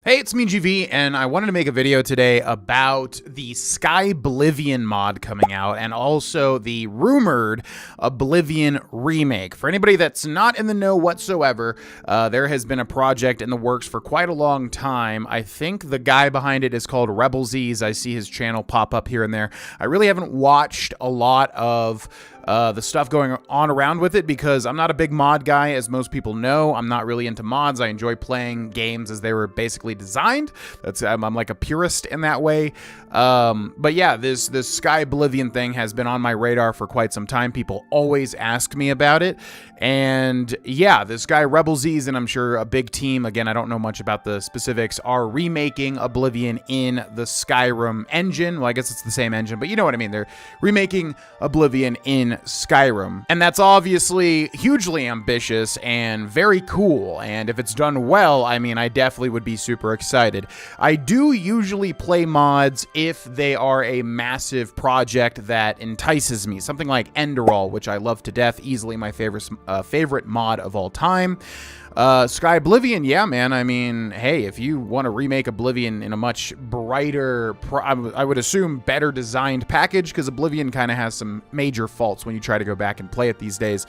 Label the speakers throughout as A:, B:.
A: Hey, it's me, GV, and I wanted to make a video today about the Skyblivion mod coming out and also the rumored Oblivion Remake. For anybody that's not in the know whatsoever, there has been a project in the works for quite a long time. I think the guy behind it is called Rebelz's. I see his channel pop up here and there. I really haven't watched a lot of the stuff going on around with it because I'm not a big mod guy, as most people know. I'm not really into mods. I enjoy playing games as they were basically designed. I'm like a purist in that way. But yeah, this Skyblivion thing has been on my radar for quite some time. People always ask me about it. And yeah, this guy Rebelz's, and I'm sure a big team, again, I don't know much about the specifics, are remaking Oblivion in the Skyrim engine. Well, I guess it's the same engine, but you know what I mean. They're remaking Oblivion in Skyrim. And that's obviously hugely ambitious and very cool. And if it's done well, I mean, I definitely would be super excited. I do usually play mods if they are a massive project that entices me. Something like Enderall, which I love to death, easily my favorite mod of all time. Skyblivion, yeah, man. I mean, hey, if you want to remake Oblivion in a much brighter, I would assume better designed package, because Oblivion kind of has some major faults when you try to go back and play it these days,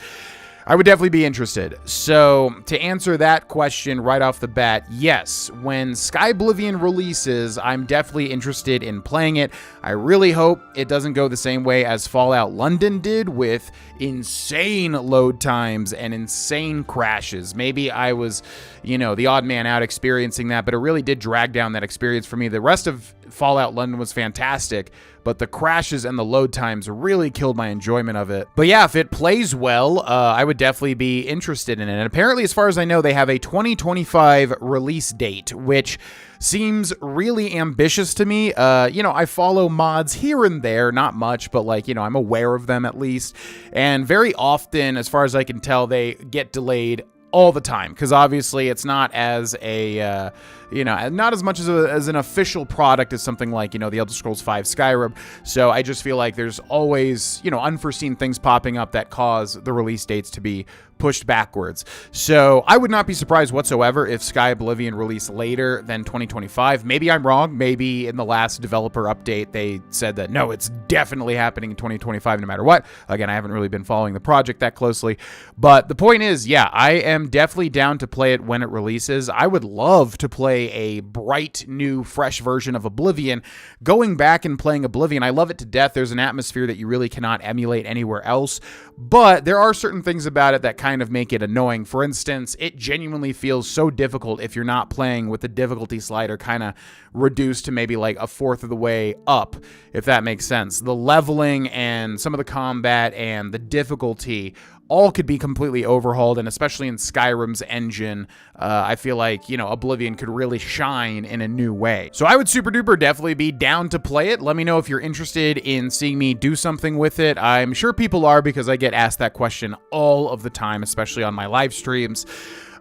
A: I would definitely be interested. So, to answer that question right off the bat, yes, when Skyblivion releases, I'm definitely interested in playing it. I really hope it doesn't go the same way as Fallout London did, with insane load times and insane crashes. Maybe I was, the odd man out experiencing that, but it really did drag down that experience for me. The rest of Fallout London was fantastic, but the crashes and the load times really killed my enjoyment of it. But yeah, if it plays well, I would definitely be interested in it. And apparently, as far as I know, they have a 2025 release date, which seems really ambitious to me. I follow mods here and there, not much, but I'm aware of them at least. And very often, as far as I can tell, they get delayed all the time, because obviously it's not as a not as much as an official product as something like the Elder Scrolls V Skyrim. So I just feel like there's always unforeseen things popping up that cause the release dates to be pushed backwards. So I would not be surprised whatsoever if Skyblivion released later than 2025. Maybe I'm wrong. Maybe in the last developer update they said that no, it's definitely happening in 2025 no matter what. Again, I haven't really been following the project that closely, but the point is, yeah, I am definitely down to play it when it releases. I would love to play a bright, new, fresh version of Oblivion. Going back and playing Oblivion, I love it to death. There's an atmosphere that you really cannot emulate anywhere else, but there are certain things about it that kind of make it annoying. For instance, it genuinely feels so difficult if you're not playing with the difficulty slider kind of reduced to maybe like a fourth of the way up, if that makes sense. The leveling and some of the combat and the difficulty all could be completely overhauled, and especially in Skyrim's engine, I feel like, Oblivion could really shine in a new way. So I would super duper definitely be down to play it. Let me know if you're interested in seeing me do something with it. I'm sure people are, because I get asked that question all of the time, especially on my live streams.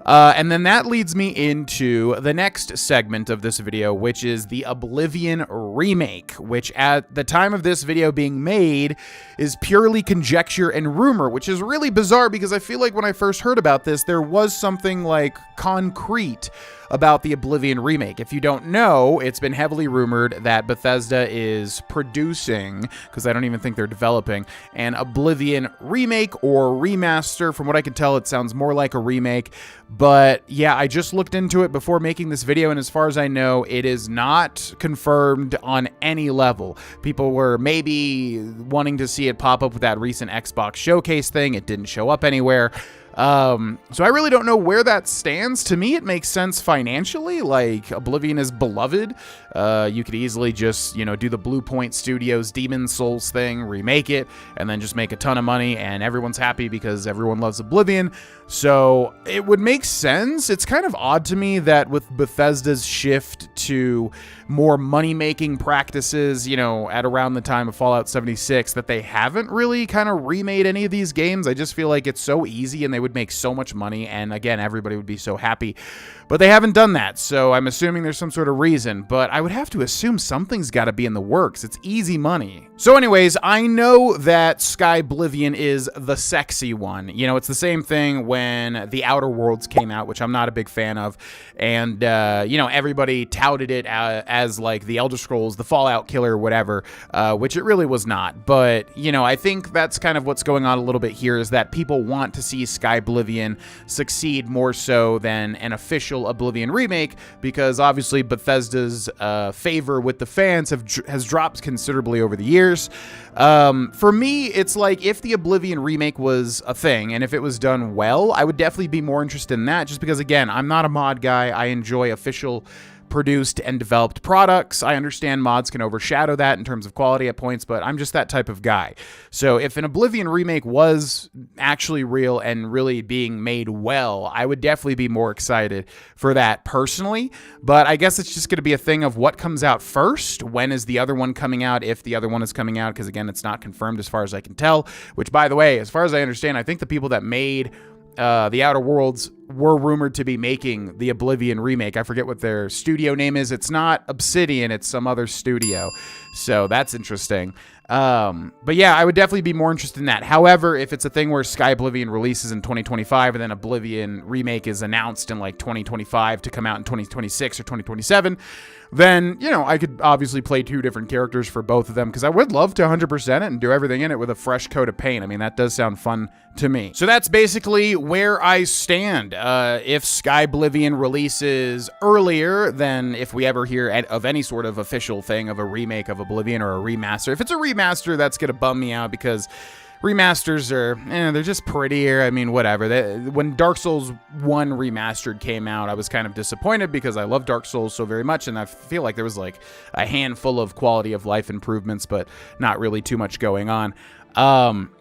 A: And then that leads me into the next segment of this video, which is the Oblivion Remake, which at the time of this video being made is purely conjecture and rumor, which is really bizarre because I feel like when I first heard about this, there was something like concrete about the Oblivion Remake. If you don't know, it's been heavily rumored that Bethesda is producing, because I don't even think they're developing, an Oblivion Remake or remaster. From what I can tell, it sounds more like a remake. But yeah, I just looked into it before making this video, and as far as I know, it is not confirmed on any level. People were maybe wanting to see it pop up with that recent Xbox showcase thing. It didn't show up anywhere. So I really don't know where that stands. To me, it makes sense financially. Like, Oblivion is beloved. You could easily just, do the Blue Point Studios Demon's Souls thing, remake it, and then just make a ton of money, and everyone's happy because everyone loves Oblivion. So it would make sense. It's kind of odd to me that with Bethesda's shift to more money-making practices, at around the time of Fallout 76, that they haven't really kind of remade any of these games. I just feel like it's so easy, and they would would make so much money, and again, everybody would be so happy. But they haven't done that, so I'm assuming there's some sort of reason. But I would have to assume something's got to be in the works. It's easy money. So anyways, I know that Skyblivion is the sexy one. You know, it's the same thing when The Outer Worlds came out, which I'm not a big fan of. And, you know, everybody touted it as like the Elder Scrolls, the Fallout killer, whatever, which it really was not. But, you know, I think that's kind of what's going on a little bit here, is that people want to see Skyblivion succeed more so than an official Oblivion remake, because obviously Bethesda's favor with the fans has dropped considerably over the years. For me, it's like if the Oblivion remake was a thing and if it was done well, I would definitely be more interested in that, just because, again, I'm not a mod guy. I enjoy official produced and developed products. I understand mods can overshadow that in terms of quality at points, but I'm just that type of guy. So if an Oblivion remake was actually real and really being made well, I would definitely be more excited for that personally. But I guess it's just going to be a thing of what comes out first. When is the other one coming out, if the other one is coming out? Because again, it's not confirmed as far as I can tell, which, by the way, as far as I understand, I think the people that made The Outer Worlds were rumored to be making the Oblivion remake. I forget what their studio name is. It's not Obsidian, it's some other studio. So that's interesting. But yeah, I would definitely be more interested in that. However, if it's a thing where Skyblivion releases in 2025 and then Oblivion remake is announced in like 2025 to come out in 2026 or 2027, then, you know, I could obviously play two different characters for both of them, because I would love to 100% it and do everything in it with a fresh coat of paint. I mean, that does sound fun to me. So that's basically where I stand. If Skyblivion releases earlier than if we ever hear of any sort of official thing of a remake of Oblivion or a remaster. If it's a remaster, that's going to bum me out, because remasters are, they're just prettier. I mean, whatever. When Dark Souls 1 Remastered came out, I was kind of disappointed because I love Dark Souls so very much, and I feel like there was like a handful of quality of life improvements, but not really too much going on.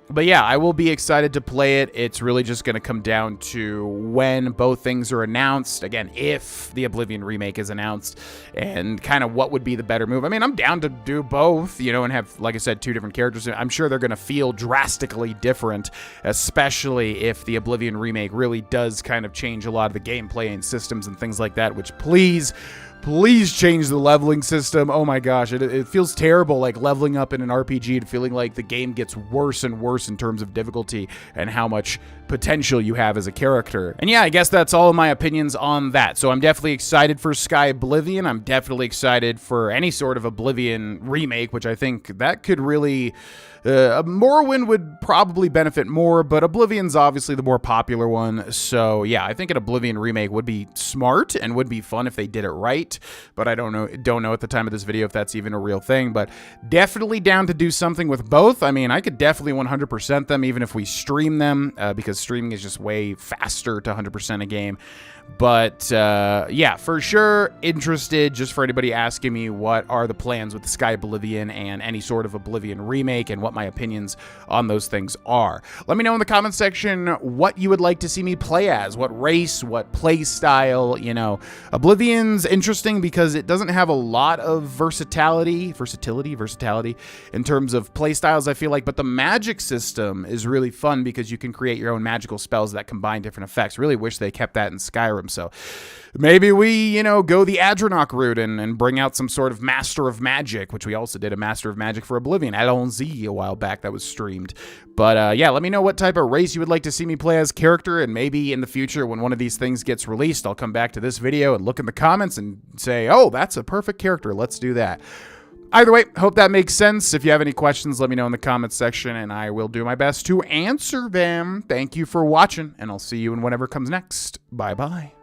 A: But yeah, I will be excited to play it. It's really just going to come down to when both things are announced. Again, if the Oblivion remake is announced, and kind of what would be the better move. I mean, I'm down to do both, you know, and have, like I said, two different characters. I'm sure they're going to feel drastically different, especially if the Oblivion remake really does kind of change a lot of the gameplay and systems and things like that, which please change the leveling system. Oh my gosh, it feels terrible, like leveling up in an RPG and feeling like the game gets worse and worse in terms of difficulty and how much potential you have as a character. And yeah, I guess that's all of my opinions on that. So I'm definitely excited for Skyblivion. I'm definitely excited for any sort of Oblivion remake, which I think that could really... Morrowind would probably benefit more, but Oblivion's obviously the more popular one. So yeah, I think an Oblivion remake would be smart and would be fun if they did it right. But I don't know at the time of this video if that's even a real thing. But definitely down to do something with both. I mean, I could definitely 100% them even if we stream them, because streaming is just way faster to 100% a game. But yeah, for sure interested. Just for anybody asking me what are the plans with Skyblivion and any sort of Oblivion remake and what my opinions on those things are. Let me know in the comment section what you would like to see me play as, what race, what play style. You know, Oblivion's interesting because it doesn't have a lot of versatility in terms of play styles, I feel like, but the magic system is really fun because you can create your own magical spells that combine different effects. Really wish they kept that in Skyrim. So maybe we, you know, go the Adronach route and bring out some sort of Master of Magic, which we also did a Master of Magic for Oblivion, Allons-y, a while back that was streamed. But yeah, let me know what type of race you would like to see me play as character, and maybe in the future when one of these things gets released, I'll come back to this video and look in the comments and say, oh, that's a perfect character. Let's do that. Either way, hope that makes sense. If you have any questions, let me know in the comments section, and I will do my best to answer them. Thank you for watching, and I'll see you in whatever comes next. Bye-bye.